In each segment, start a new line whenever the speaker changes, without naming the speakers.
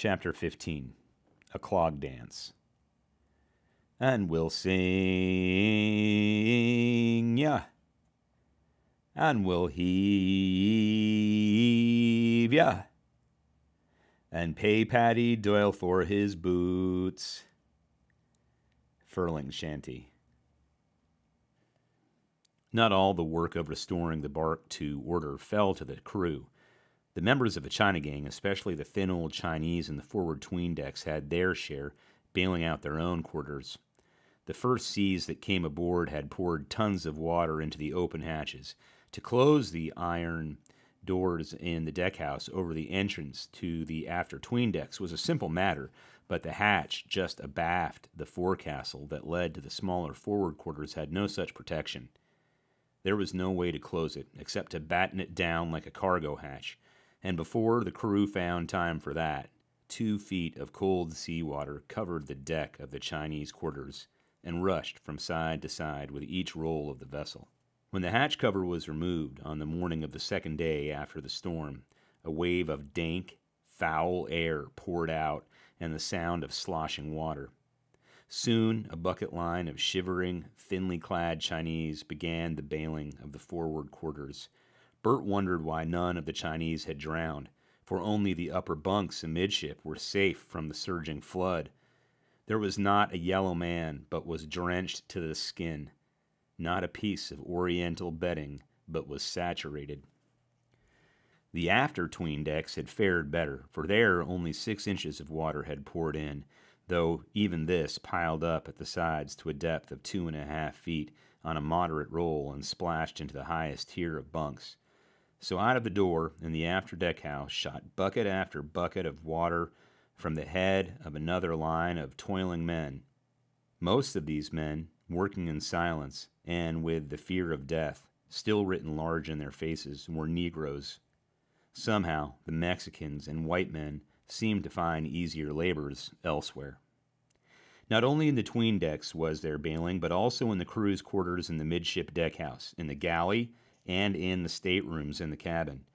Chapter 15. A Clog Dance. And we'll sing ya, and we'll heave ya, and pay Paddy Doyle for his boots. Furling Shanty. Not all the work of restoring the bark to order fell to the crew. The members of the China gang, especially the thin old Chinese in the forward 'tween decks, had their share, bailing out their own quarters. The first seas that came aboard had poured tons of water into the open hatches. To close the iron doors in the deckhouse over the entrance to the after 'tween decks was a simple matter, but the hatch just abaft the forecastle that led to the smaller forward quarters had no such protection. There was no way to close it, except to batten it down like a cargo hatch, and before the crew found time for that, 2 feet of cold seawater covered the deck of the Chinese quarters and rushed from side to side with each roll of the vessel. When the hatch cover was removed on the morning of the second day after the storm, a wave of dank, foul air poured out and the sound of sloshing water. Soon a bucket line of shivering, thinly clad Chinese began the bailing of the forward quarters. Bert wondered why none of the Chinese had drowned, for only the upper bunks amidship were safe from the surging flood. There was not a yellow man but was drenched to the skin, not a piece of oriental bedding but was saturated. The after 'tween decks had fared better, for there only 6 inches of water had poured in, though even this piled up at the sides to a depth of 2.5 feet on a moderate roll and splashed into the highest tier of bunks. So out of the door in the after deck house shot bucket after bucket of water from the head of another line of toiling men. Most of these men, working in silence and with the fear of death still written large in their faces, were Negroes. Somehow the Mexicans and white men seemed to find easier labors elsewhere. Not only in the 'tween decks was there bailing, but also in the crew's quarters in the midship deckhouse, in the galley, and in the staterooms in the cabin.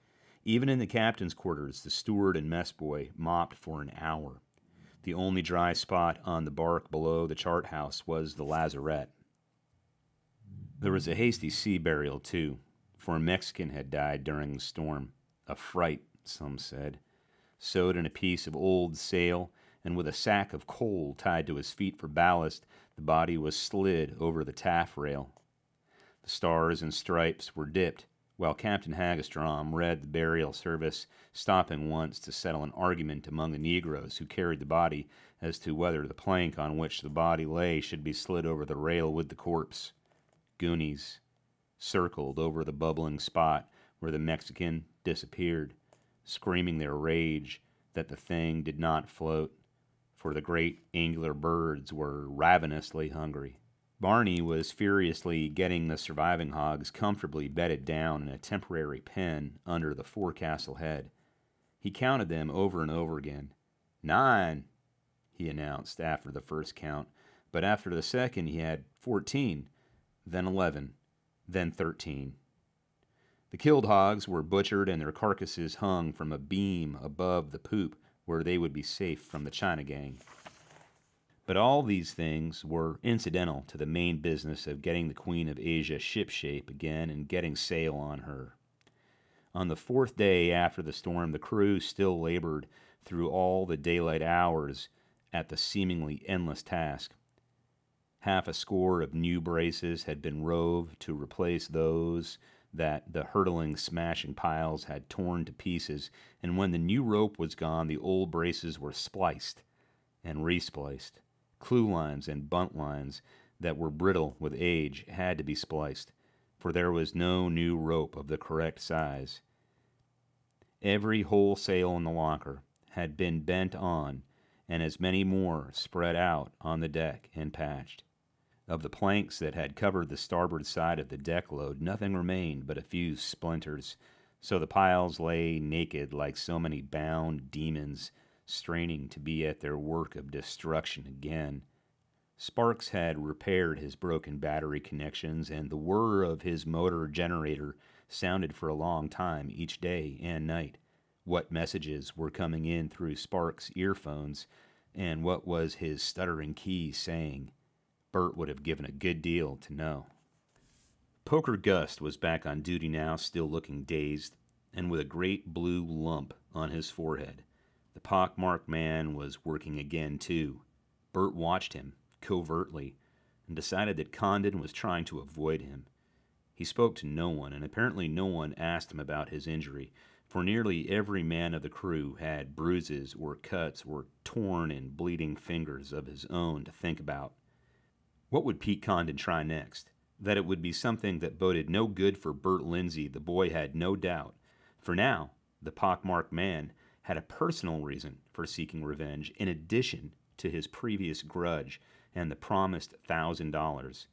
Even in the captain's quarters, the steward and mess boy mopped for an hour. The only dry spot on the bark below the chart house was the lazarette. There was a hasty sea burial, too, for a Mexican had died during the storm. A fright, some said. Sewed in a piece of old sail, and with a sack of coal tied to his feet for ballast, the body was slid over the taffrail. The stars and stripes were dipped, while Captain Hagestrom read the burial service, stopping once to settle an argument among the Negroes who carried the body as to whether the plank on which the body lay should be slid over the rail with the corpse. Goonies circled over the bubbling spot where the Mexican disappeared, screaming their rage that the thing did not float, for the great angular birds were ravenously hungry. Barney was furiously getting the surviving hogs comfortably bedded down in a temporary pen under the forecastle head. He counted them over and over again. 9, he announced after the first count, but after the second he had 14, then 11, then 13. The killed hogs were butchered and their carcasses hung from a beam above the poop where they would be safe from the China gang. But all these things were incidental to the main business of getting the Queen of Asia shipshape again and getting sail on her. On the 4th day after the storm, the crew still labored through all the daylight hours at the seemingly endless task. Half a score of new braces had been rove to replace those that the hurtling, smashing piles had torn to pieces, and when the new rope was gone, the old braces were spliced and respliced. Clew lines and bunt lines that were brittle with age had to be spliced, for there was no new rope of the correct size. Every whole sail in the locker had been bent on, and as many more spread out on the deck and patched. Of the planks that had covered the starboard side of the deck load, nothing remained but a few splinters, so the piles lay naked like so many bound demons, straining to be at their work of destruction again. Sparks had repaired his broken battery connections, and the whir of his motor generator sounded for a long time each day and night, what messages were coming in through Sparks' earphones, and what was his stuttering key saying. Bert would have given a good deal to know. Poker Gust was back on duty now, still looking dazed, and with a great blue lump on his forehead. The pockmarked man was working again, too. Bert watched him, covertly, and decided that Condon was trying to avoid him. He spoke to no one, and apparently no one asked him about his injury, for nearly every man of the crew had bruises or cuts or torn and bleeding fingers of his own to think about. What would Pete Condon try next? That it would be something that boded no good for Bert Lindsay, the boy had no doubt. For now, the pockmarked man had a personal reason for seeking revenge in addition to his previous grudge and the promised $1,000.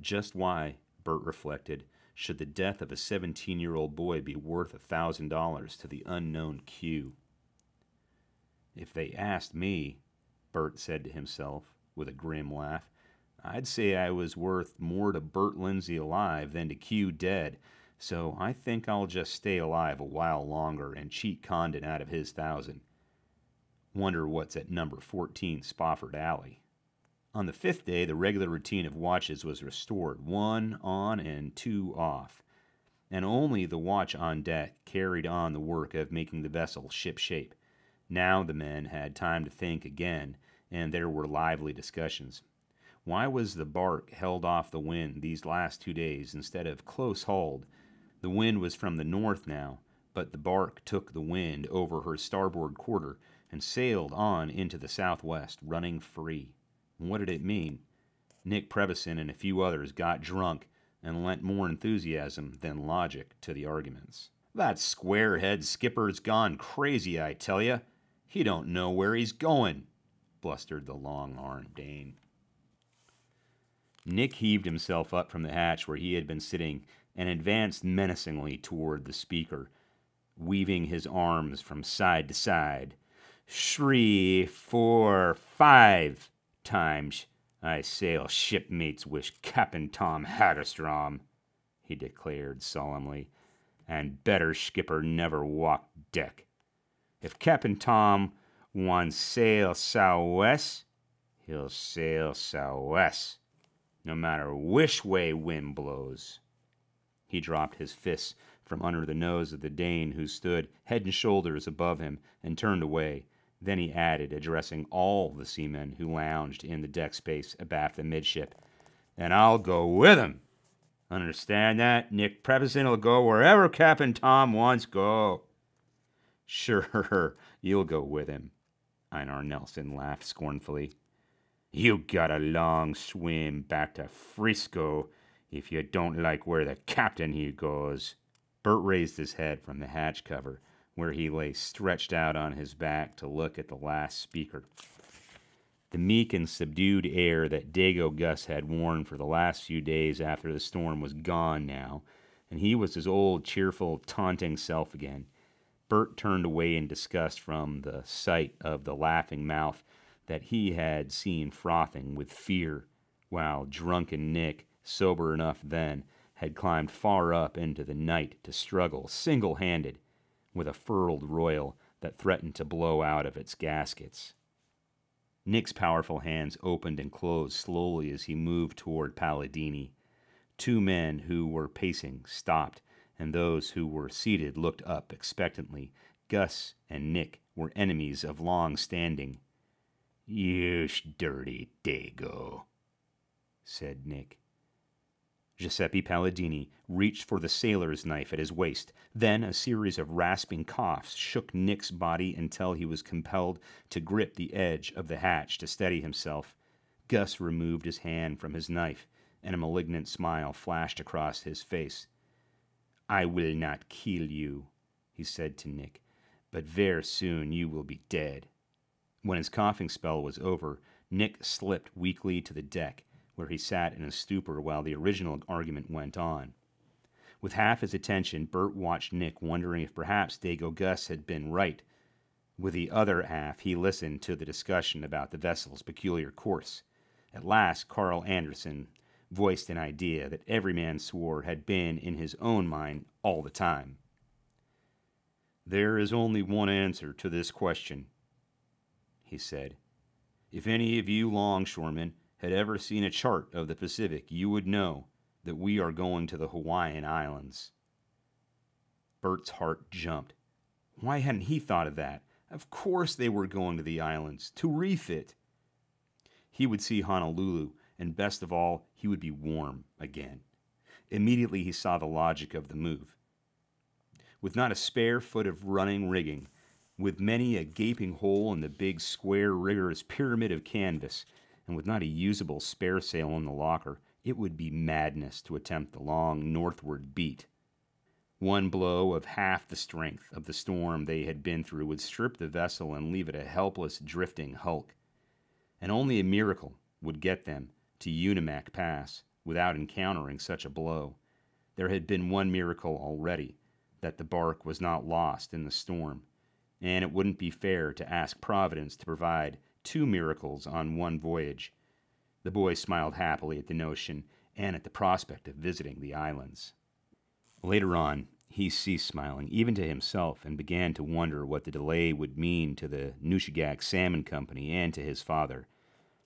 Just why, Bert reflected, should the death of a 17-year-old boy be worth $1,000 to the unknown Q? If they asked me, Bert said to himself with a grim laugh, I'd say I was worth more to Bert Lindsay alive than to Q dead, so I think I'll just stay alive a while longer and cheat Condon out of his 1,000. Wonder what's at number 14 Spofford Alley. On the 5th day, the regular routine of watches was restored, 1 on and 2 off, and only the watch on deck carried on the work of making the vessel ship-shape. Now the men had time to think again, and there were lively discussions. Why was the bark held off the wind these last 2 days instead of close-hauled? The wind was from the north now, but the bark took the wind over her starboard quarter and sailed on into the southwest, running free. What did it mean? Nick Previson and a few others got drunk and lent more enthusiasm than logic to the arguments. That squarehead skipper's gone crazy, I tell you. He don't know where he's going, blustered the long-armed Dane. Nick heaved himself up from the hatch where he had been sitting and advanced menacingly toward the speaker, weaving his arms from side to side. 3, 4, 5 times I sail shipmates wish Captain Tom Haggerstrom, he declared solemnly, and better skipper never walked deck. If Captain Tom wants sail sou'west, he'll sail sou'west, no matter which way wind blows. He dropped his fists from under the nose of the Dane, who stood head and shoulders above him, and turned away. Then he added, addressing all the seamen who lounged in the deck space abaft the midship, "And I'll go with him. Understand that? Nick Previson'll go wherever Captain Tom wants go." "Sure, you'll go with him," Einar Nelson laughed scornfully. "You got a long swim back to Frisco if you don't like where the captain he goes." Bert raised his head from the hatch cover, where he lay stretched out on his back to look at the last speaker. The meek and subdued air that Dago Gus had worn for the last few days after the storm was gone now, and he was his old, cheerful, taunting self again. Bert turned away in disgust from the sight of the laughing mouth that he had seen frothing with fear, while drunken Nick, sober enough then, had climbed far up into the night to struggle single-handed with a furled royal that threatened to blow out of its gaskets. Nick's powerful hands opened and closed slowly as he moved toward Palladini. 2 men who were pacing stopped, and those who were seated looked up expectantly. Gus and Nick were enemies of long standing. "You dirty Dago," said Nick. Giuseppe Palladini reached for the sailor's knife at his waist. Then a series of rasping coughs shook Nick's body until he was compelled to grip the edge of the hatch to steady himself. Gus removed his hand from his knife, and a malignant smile flashed across his face. "I will not kill you," he said to Nick, "but very soon you will be dead." When his coughing spell was over, Nick slipped weakly to the deck, where he sat in a stupor while the original argument went on. With half his attention, Bert watched Nick, wondering if perhaps Dago Gus had been right. With the other half, he listened to the discussion about the vessel's peculiar course. At last, Carl Anderson voiced an idea that every man swore had been in his own mind all the time. There is only one answer to this question, he said. If any of you longshoremen had ever seen a chart of the Pacific, you would know that we are going to the Hawaiian Islands. Bert's heart jumped. Why hadn't he thought of that? Of course they were going to the islands, to refit. He would see Honolulu, and best of all, he would be warm again. Immediately he saw the logic of the move. With not a spare foot of running rigging, with many a gaping hole in the big, square, rigorous pyramid of canvas, and with not a usable spare sail in the locker, it would be madness to attempt the long northward beat. One blow of half the strength of the storm they had been through would strip the vessel and leave it a helpless, drifting hulk. And only a miracle would get them to Unimak Pass without encountering such a blow. There had been one miracle already, that the bark was not lost in the storm, and it wouldn't be fair to ask Providence to provide two miracles on one voyage. The boy smiled happily at the notion and at the prospect of visiting the islands. Later on, he ceased smiling, even to himself, and began to wonder what the delay would mean to the Nushagak Salmon Company and to his father.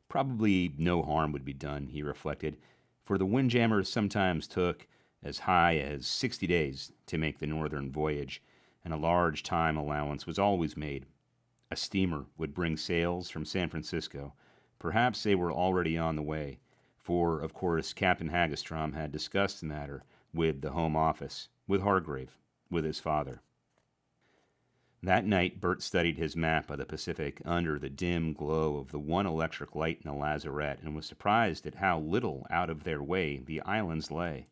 Probably no harm would be done, he reflected, for the windjammers sometimes took as high as 60 days to make the northern voyage, and a large time allowance was always made. A steamer would bring sails from San Francisco. Perhaps they were already on the way, for, of course, Captain Hagestrom had discussed the matter with the Home Office, with Hargrave, with his father. That night, Bert studied his map of the Pacific under the dim glow of the one electric light in the lazarette and was surprised at how little out of their way the islands lay.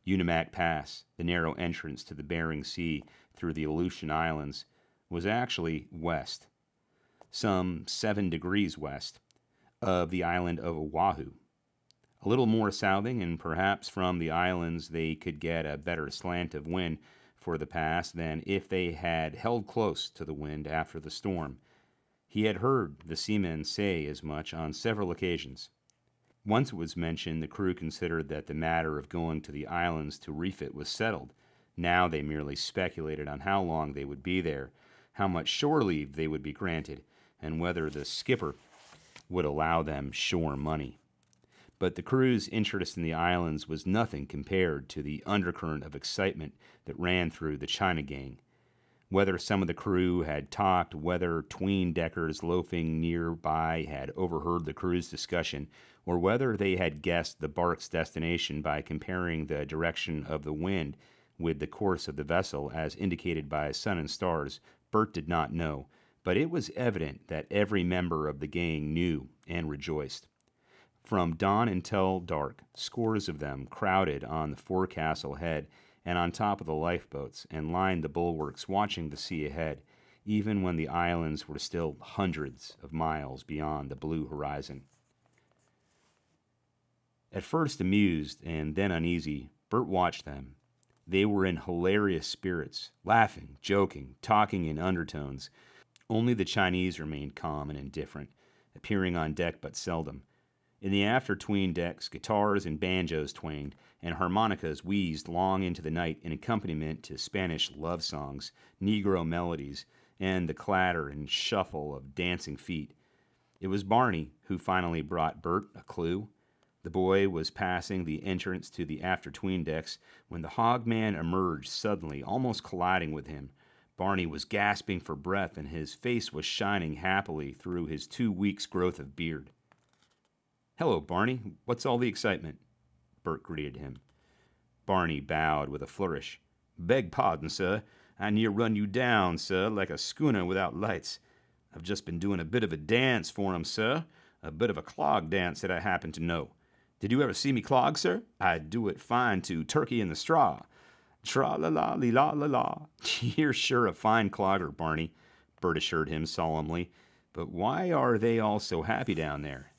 Unimak Pass, the narrow entrance to the Bering Sea through the Aleutian Islands, was actually west, some 7 degrees west, of the island of Oahu. A little more southing, and perhaps from the islands they could get a better slant of wind for the pass than if they had held close to the wind after the storm. He had heard the seamen say as much on several occasions. Once it was mentioned, the crew considered that the matter of going to the islands to refit was settled. Now they merely speculated on how long they would be there, how much shore leave they would be granted, and whether the skipper would allow them shore money. But the crew's interest in the islands was nothing compared to the undercurrent of excitement that ran through the China gang. Whether some of the crew had talked, whether tween-deckers loafing nearby had overheard the crew's discussion, or whether they had guessed the bark's destination by comparing the direction of the wind with the course of the vessel as indicated by sun and stars, Bert did not know, but it was evident that every member of the gang knew and rejoiced. From dawn until dark, scores of them crowded on the forecastle head and on top of the lifeboats and lined the bulwarks watching the sea ahead, even when the islands were still hundreds of miles beyond the blue horizon. At first amused and then uneasy, Bert watched them. They were in hilarious spirits, laughing, joking, talking in undertones. Only the Chinese remained calm and indifferent, appearing on deck but seldom. In the after-tween decks, guitars and banjos twanged, and harmonicas wheezed long into the night in accompaniment to Spanish love songs, Negro melodies, and the clatter and shuffle of dancing feet. It was Barney who finally brought Bert a clue. The boy was passing the entrance to the after-tween decks when the hogman emerged suddenly, almost colliding with him. Barney was gasping for breath, and his face was shining happily through his 2 weeks' growth of beard. "Hello, Barney. What's all the excitement?" Bert greeted him. Barney bowed with a flourish. "Beg pardon, sir. I near run you down, sir, like a schooner without lights. I've just been doing a bit of a dance for 'em, sir. A bit of a clog dance that I happen to know. Did you ever see me clog, sir? I do it fine to Turkey in the Straw. Tra-la-la-li-la-la-la." "You're sure a fine clogger, Barney," Bert assured him solemnly. "But why are they all so happy down there?"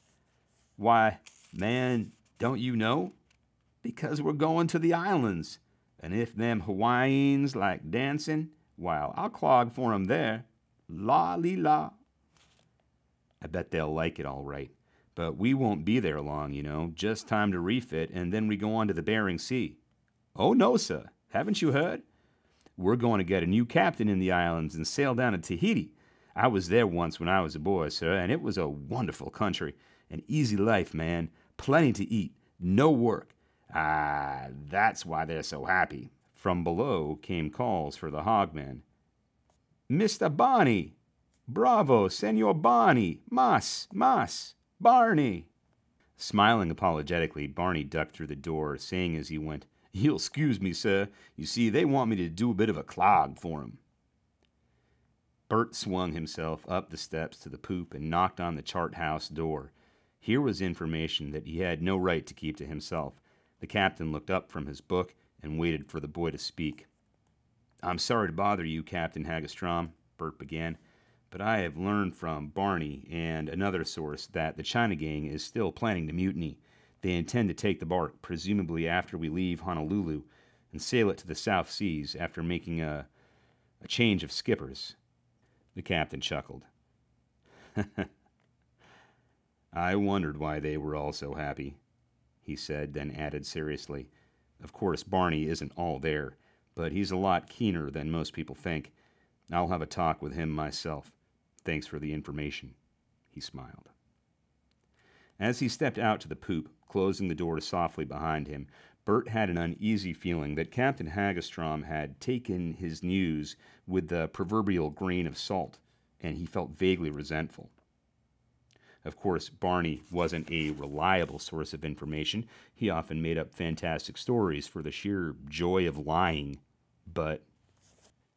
"Why, man, don't you know? Because we're going to the islands. And if them Hawaiians like dancing, well, I'll clog for 'em there. La-li-la." "I bet they'll like it all right. But we won't be there long, you know. Just time to refit, and then we go on to the Bering Sea." "Oh, no, sir. Haven't you heard?" We're going to get a new captain in the islands and sail down to Tahiti. I was there once when I was a boy, sir, and it was a wonderful country. An easy life, man. Plenty to eat. No work. Ah, that's why they're so happy." From below came calls for the hogmen. "Mr. Barney! Bravo, Senor Barney! Mas! Barney!" Smiling apologetically, Barney ducked through the door, saying as he went, "You'll excuse me, sir. You see, they want me to do a bit of a clog for 'em." Bert swung himself up the steps to the poop and knocked on the chart house door. Here was information that he had no right to keep to himself. The captain looked up from his book and waited for the boy to speak. "I'm sorry to bother you, Captain Hagestrom," Bert began, "but I have learned from Barney and another source that the China gang is still planning to mutiny. They intend to take the bark, presumably after we leave Honolulu, and sail it to the South Seas after making a change of skippers." The captain chuckled. "I wondered why they were all so happy," he said, then added seriously, "Of course, Barney isn't all there, but he's a lot keener than most people think. I'll have a talk with him myself. Thanks for the information." He smiled. As he stepped out to the poop, closing the door softly behind him, Bert had an uneasy feeling that Captain Hagestrom had taken his news with the proverbial grain of salt, and he felt vaguely resentful. Of course, Barney wasn't a reliable source of information. He often made up fantastic stories for the sheer joy of lying. But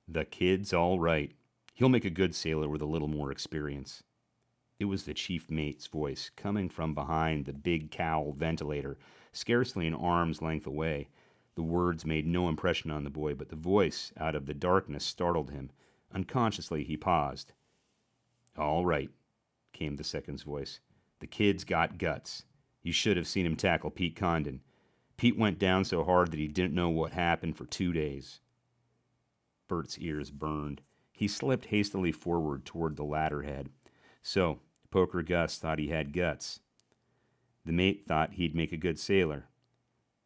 the kid's all right. He'll make a good sailor with a little more experience. It was the chief mate's voice, coming from behind the big cowl ventilator, scarcely an arm's length away. The words made no impression on the boy, but the voice out of the darkness startled him. Unconsciously, he paused. "All right," came the second's voice. "The kid's got guts. You should have seen him tackle Pete Condon. Pete went down so hard that he didn't know what happened for 2 days." Bert's ears burned. He slipped hastily forward toward the ladder head. So, Poker Gus thought he had guts. The mate thought he'd make a good sailor.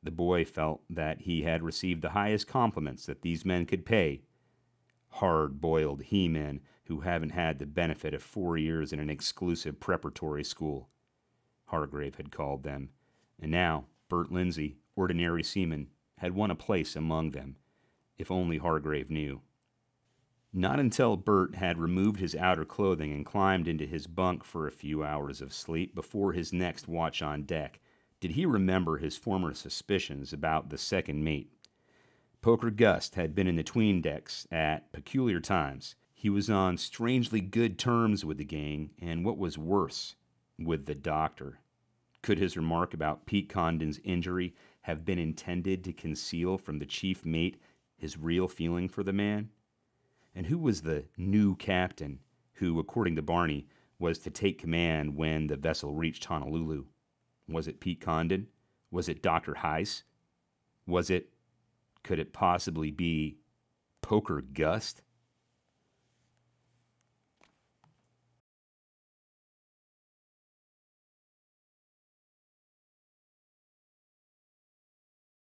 The boy felt that he had received the highest compliments that these men could pay. Hard-boiled he-men who haven't had the benefit of 4 years in an exclusive preparatory school, Hargrave had called them. And now, Bert Lindsay, ordinary seaman, had won a place among them, if only Hargrave knew. Not until Bert had removed his outer clothing and climbed into his bunk for a few hours of sleep before his next watch on deck did he remember his former suspicions about the second mate. Poker Gus had been in the 'tween decks at peculiar times. He was on strangely good terms with the gang, and what was worse, with the doctor. Could his remark about Pete Condon's injury have been intended to conceal from the chief mate his real feeling for the man? And who was the new captain who, according to Barney, was to take command when the vessel reached Honolulu? Was it Pete Condon? Was it Dr. Heiss? Could it possibly be Poker Gus?